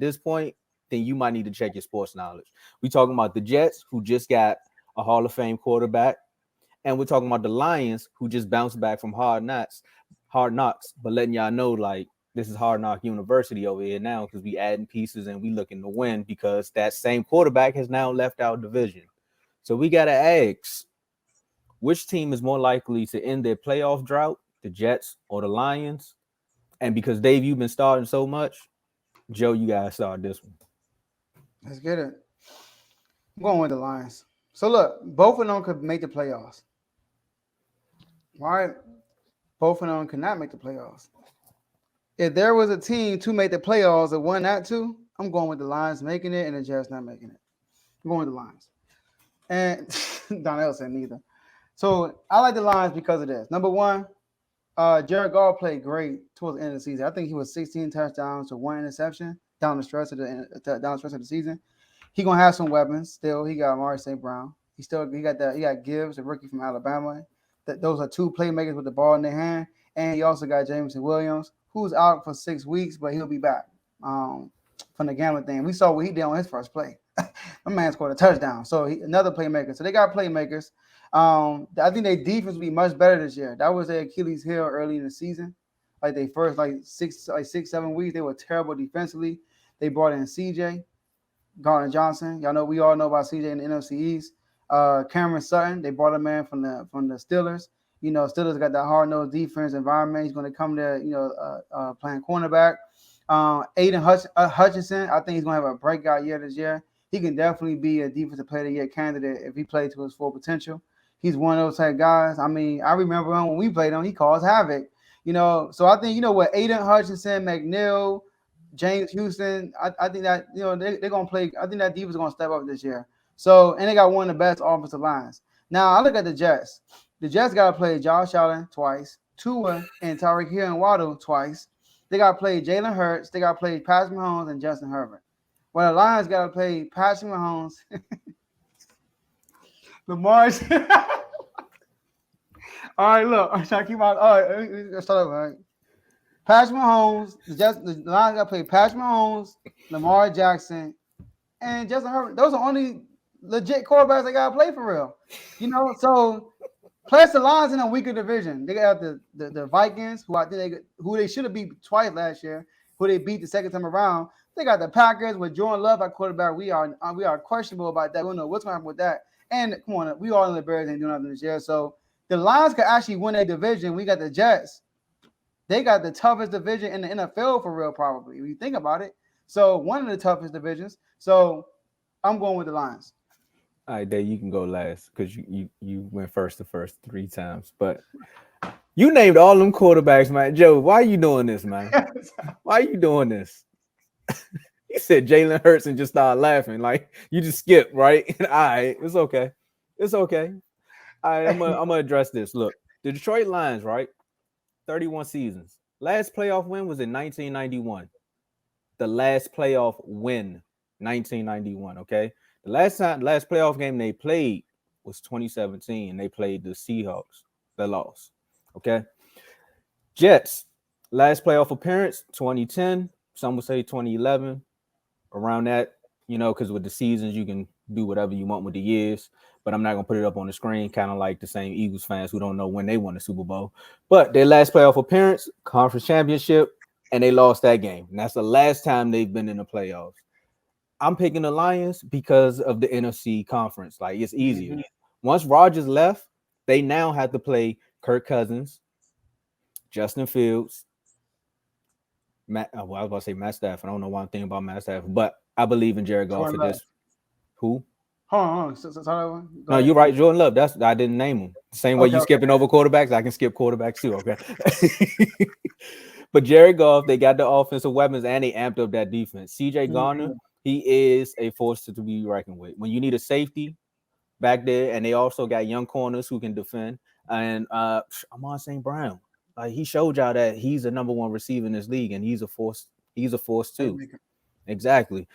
this point, then you might need to check your sports knowledge. We talking about the Jets, who just got a Hall of Fame quarterback, and we're talking about the Lions, who just bounced back from hard knocks. But letting y'all know, like, this is Hard Knock University over here now because we adding pieces and we looking to win because that same quarterback has now left our division. So we gotta ask, which team is more likely to end their playoff drought, the Jets or the Lions? And because Dave, you've been starting so much, Joe, you gotta start this one. Let's get it. I'm going with the Lions. So look, both of them could make the playoffs. Why? Both of them could not make the playoffs. If there was a team to make the playoffs that won that two, I'm going with the Lions making it and the Jets not making it. I'm going with the Lions. And Donnell said neither. So I like the Lions because of this. Number one, Jared Goff played great towards the end of the season. I think he was 16 touchdowns to 1 interception down the stretch of the season. He gonna have some weapons still. He got Amari St. Brown. He got Gibbs, a rookie from Alabama. Those are two playmakers with the ball in their hand. And he also got Jameson Williams, who's out for 6 weeks, but he'll be back from the gambling thing. We saw what he did on his first play. My man scored a touchdown. So another playmaker. So they got playmakers. I think their defense will be much better this year. That was their Achilles heel early in the season. Like they first 6-7 weeks, they were terrible defensively. They brought in CJ Gardner-Johnson. We all know about CJ in the NFC East. Cameron Sutton, they brought a man from the Steelers. Steelers got that hard-nosed defense environment. He's going to come there, playing cornerback. Aiden Hutchinson, I think he's going to have a breakout year this year. He can definitely be a defensive player of the year candidate if he played to his full potential. He's one of those type guys. I mean, I remember him when we played him. He caused havoc. So I think, with Aiden Hutchinson, McNeil, James Houston, I think that, they're going to play. I think that defense is going to step up this year. So, and they got one of the best offensive lines. Now, I look at the Jets. The Jets got to play Josh Allen twice, Tua and Tyreek Hill and Waddle twice. They got to play Jalen Hurts. They got to play Patrick Mahomes and Justin Herbert. Well, the Lions got to play Patrick Mahomes, Lamar. All right, look, I'm trying to keep my. All right, let's start over. All right. Patrick Mahomes, the Lions got to play Patrick Mahomes, Lamar Jackson, and Justin Herbert. Those are only legit quarterbacks they got to play for real. So plus the Lions in a weaker division. They got the Vikings, who they should have beat twice last year, who they beat the second time around. They got the Packers with Jordan Love at quarterback. We are questionable about that. We don't know what's going to happen with that. And come on, we all in the Bears ain't doing nothing this year. So the Lions could actually win a division. We got the Jets. They got the toughest division in the NFL for real, probably, if you think about it. So one of the toughest divisions. So I'm going with the Lions. All right, Dave, you can go last because you went first the first 3 times. But you named all them quarterbacks, man. Joe, why are you doing this, man? Why are you doing this? You said Jalen Hurts and just started laughing. Like, you just skipped, right? All right, it's okay. It's okay. All right, I'm gonna address this. Look, the Detroit Lions, right? 31 seasons. Last playoff win was in 1991. The last playoff win, 1991, okay? The last playoff game they played was 2017. They played the Seahawks. They lost, okay? Jets, last playoff appearance, 2010. Some would say 2011. Around that, because with the seasons, you can do whatever you want with the years. But I'm not going to put it up on the screen, kind of like the same Eagles fans who don't know when they won the Super Bowl. But their last playoff appearance, conference championship, and they lost that game. And that's the last time they've been in the playoffs. I'm picking the Lions because of the NFC conference. Like, it's easier. Mm-hmm. Once Rodgers left, they now have to play Kirk Cousins, Justin Fields, I was about to say Matt Stafford. I don't know why I'm thinking about Matt Stafford, but I believe in Jared Goff for this. Who? Hold on. No, you're right. Jordan Love. I didn't name him. The same way you skipping over quarterbacks, I can skip quarterbacks too. Okay. But Jared Goff, they got the offensive weapons and they amped up that defense. CJ Garner, he is a force to be reckoned with. When you need a safety back there, and they also got young corners who can defend. And Amon St. Brown. Like, he showed y'all that he's the number 1 receiver in this league, and he's a force. He's a force too. Exactly.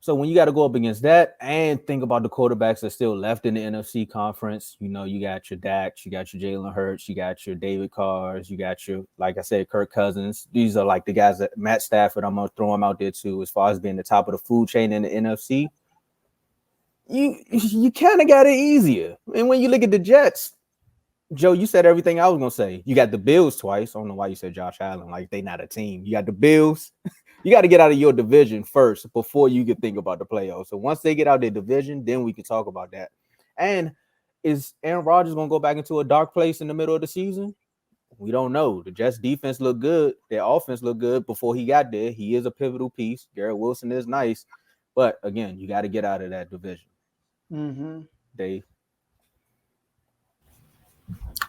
So when you got to go up against that and think about the quarterbacks that still left in the NFC conference, you got your Dak, you got your Jalen Hurts, you got your David Carrs, you got your, like I said, Kirk Cousins. These are like the guys that Matt Stafford, I'm going to throw him out there too, as far as being the top of the food chain in the NFC. You kind of got it easier. And when you look at the Jets, Joe, you said everything I was gonna say. You got the Bills twice. I don't know why you said Josh Allen, like they not a team. You got the Bills. You got to get out of your division first before you can think about the playoffs. So once they get out their division, then we can talk about that. And is Aaron Rodgers gonna go back into a dark place in the middle of the season? We don't know. The Jets defense looked good. Their offense looked good before he got there. He is a pivotal piece. Garrett Wilson is nice. But again, you got to get out of that division. Mm-hmm. Dave.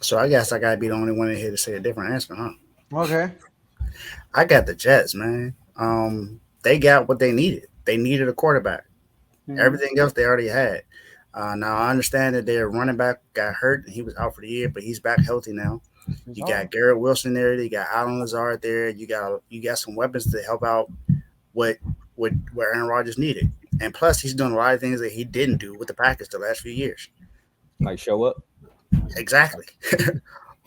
So I guess I gotta be the only one in here to say a different answer, huh? Okay. I got the Jets, man. They got what they needed. They needed a quarterback. Mm-hmm. Everything else they already had. Now I understand that their running back got hurt and he was out for the year, but he's back healthy now. You got Garrett Wilson there. You got Alan Lazard there. You got some weapons to help out what Aaron Rodgers needed. And plus, he's doing a lot of things that he didn't do with the Packers the last few years. Like show up. Exactly.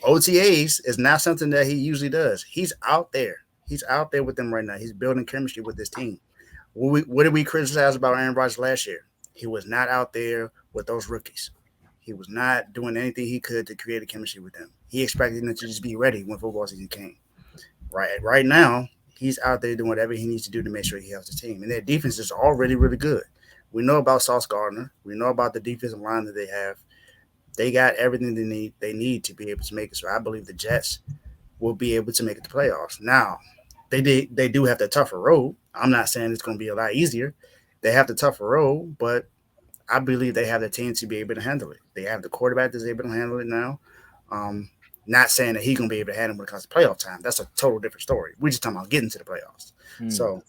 OTAs is not something that he usually does. He's out there. He's out there with them right now. He's building chemistry with this team. What did we criticize about Aaron Rodgers last year? He was not out there with those rookies. He was not doing anything he could to create a chemistry with them. He expected them to just be ready when football season came. Right now, he's out there doing whatever he needs to do to make sure he helps the team. And their defense is already really good. We know about Sauce Gardner. We know about the defensive line that they have. They got everything they need to be able to make it. So I believe the Jets will be able to make it to playoffs. Now, they do have the tougher road. I'm not saying it's going to be a lot easier. They have the tougher road, but I believe they have the team to be able to handle it. They have the quarterback that's able to handle it now. Not saying that he's going to be able to handle it when it comes to playoff time. That's a total different story. We're just talking about getting to the playoffs. So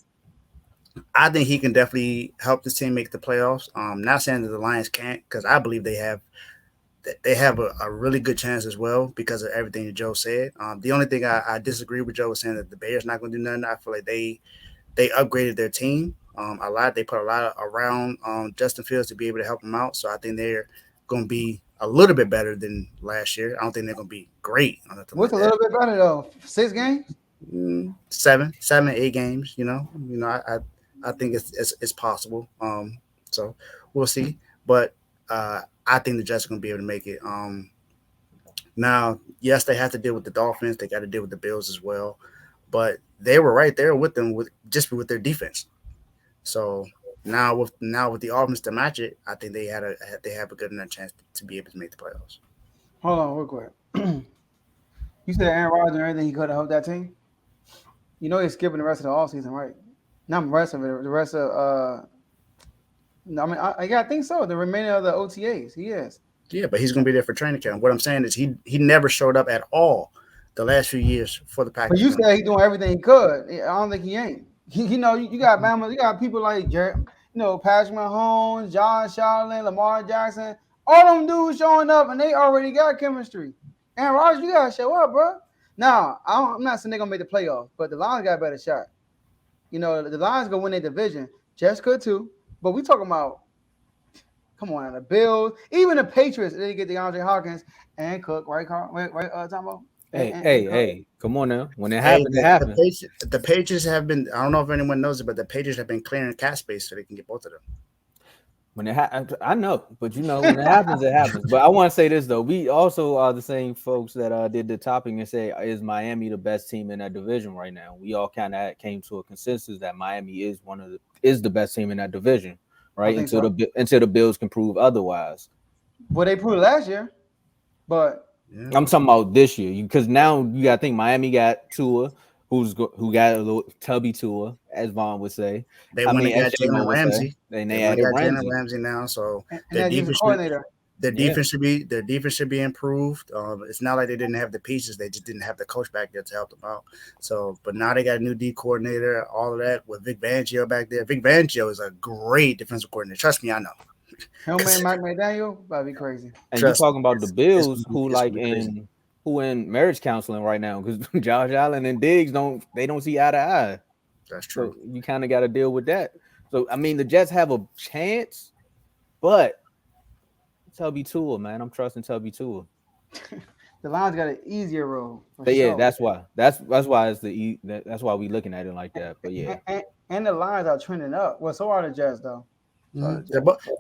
I think he can definitely help this team make the playoffs. Not saying that the Lions can't, because I believe they have a really good chance as well because of everything that Joe said. The only thing I disagree with Joe was saying that the Bears not going to do nothing. I feel like they upgraded their team a lot. They put a lot around Justin Fields to be able to help them out. So I think they're going to be a little bit better than last year. I don't think they're going to be great. What's a little bit better though? 6 games? 7, 8 games. I think it's possible. So we'll see. But I think the Jets are going to be able to make it. Now, yes, they have to deal with the Dolphins. They got to deal with the Bills as well. But they were right there with them with their defense. So now with the offense to match it, I think they have a good enough chance to be able to make the playoffs. Hold on, real quick. You said Aaron Rodgers and everything he could have helped that team. You know he's skipping the rest of the offseason, right? Not the rest of it. The rest of I mean, I think so. The remainder of the OTAs, he is. Yeah, but he's going to be there for training camp. What I'm saying is he never showed up at all the last few years for the Packers. But you said he's doing everything he could. I don't think he ain't. You got Bama, you got people like Patrick Mahomes, Josh Allen, Lamar Jackson. All them dudes showing up, and they already got chemistry. Aaron Rodgers, you gotta show up, bro. Now, I'm not saying they're gonna make the playoffs, but the Lions got a better shot. The Lions gonna win their division. Jets could too, but we talking about. Come on, the Bills, even the Patriots, they get DeAndre Hopkins and Cook, right, Carl? Right, Tomo? Hey, come on now. When it happens, it happens. The Patriots have been, I don't know if anyone knows it, but the Patriots have been clearing cap space so they can get both of them. When it happens, I know, but when it happens, it happens. But I want to say this, though. We also are the same folks that did the topping and say, is Miami the best team in that division right now? We all kind of came to a consensus that Miami is the best team in that division, right? Until the Bills can prove otherwise. Well, they proved last year, but yeah. I'm talking about this year because now you got to think Miami got Tua, who got a little tubby Tua, as Vaughn would say. They got Jalen Ramsey. They got Jalen Ramsey now, so their defense should be improved. It's not like they didn't have the pieces; they just didn't have the coach back there to help them out. So, but now they got a new D coordinator, all of that with Vic Fangio back there. Vic Fangio is a great defensive coordinator. Trust me, I know. Hellman Mike McDaniel, that'd be crazy. And you're talking about the Bills, who in marriage counseling right now because Josh Allen and Diggs don't see eye to eye. That's true. So you kind of got to deal with that. So I mean, the Jets have a chance, but Tubby Tua, man, I'm trusting Tubby Tua. The Lions got an easier road for But yeah, sure. that's why. That's why it's that's why we looking at it like that. But yeah, And the Lions are trending up. Well, so are the Jets though.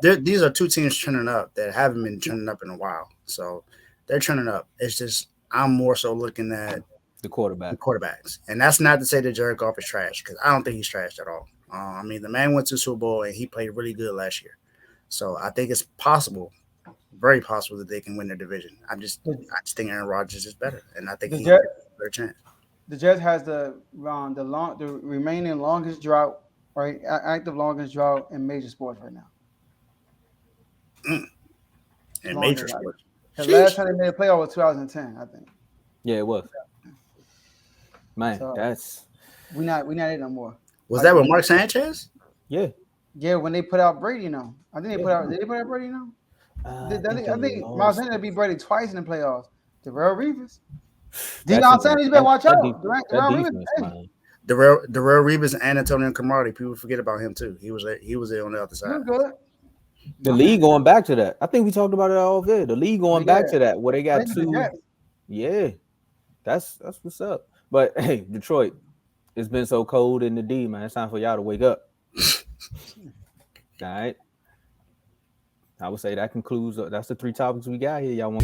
These are two teams trending up that haven't been trending up in a while. So they're trending up. It's just I'm more so looking at the quarterbacks, and that's not to say that Jared Goff is trash because I don't think he's trash at all. I mean, the man went to the Super Bowl and he played really good last year. So I think it's possible, very possible that they can win their division. I just think Aaron Rodgers is better, and I think he has a better chance. The Jets has the remaining longest drought, right? Active longest drought in major sports right now. In major sports. The last time they made a playoff was 2010, I think. Yeah, it was. Man, so that's we not in no more. Was that with Mark Sanchez? Yeah. Yeah, when they put out Brady, no. I think they put out. Did they put out Brady, no? I think Miles Sanders beat Brady twice in the playoffs. Darrell Reeves. Deion Sanders, better watch out. Darrell Reeves. Darrell Reeves and Antonio Cromartie. People forget about him too. He was there on the other side. Good. The league going back to that. I think we talked about it all there. The league going back to that where they got two. Yeah, that's what's up. But hey, Detroit, it's been so cold in the D, man. It's time for y'all to wake up. All right. I would say that concludes. That's the 3 topics we got here. Y'all want.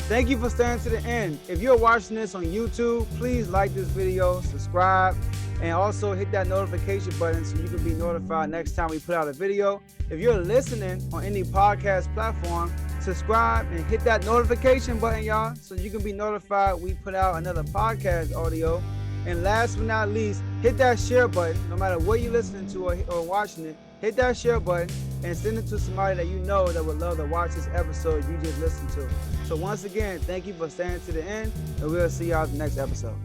Thank you for staying to the end. If you're watching this on YouTube, please like this video, subscribe, and also hit that notification button so you can be notified next time we put out a video. If you're listening on any podcast platform, subscribe and hit that notification button, y'all, so you can be notified we put out another podcast audio. And last but not least, hit that share button. No matter what you're listening to or watching it, hit that share button and send it to somebody that you know that would love to watch this episode you just listened to. So once again, thank you for staying to the end, and we'll see y'all in the next episode.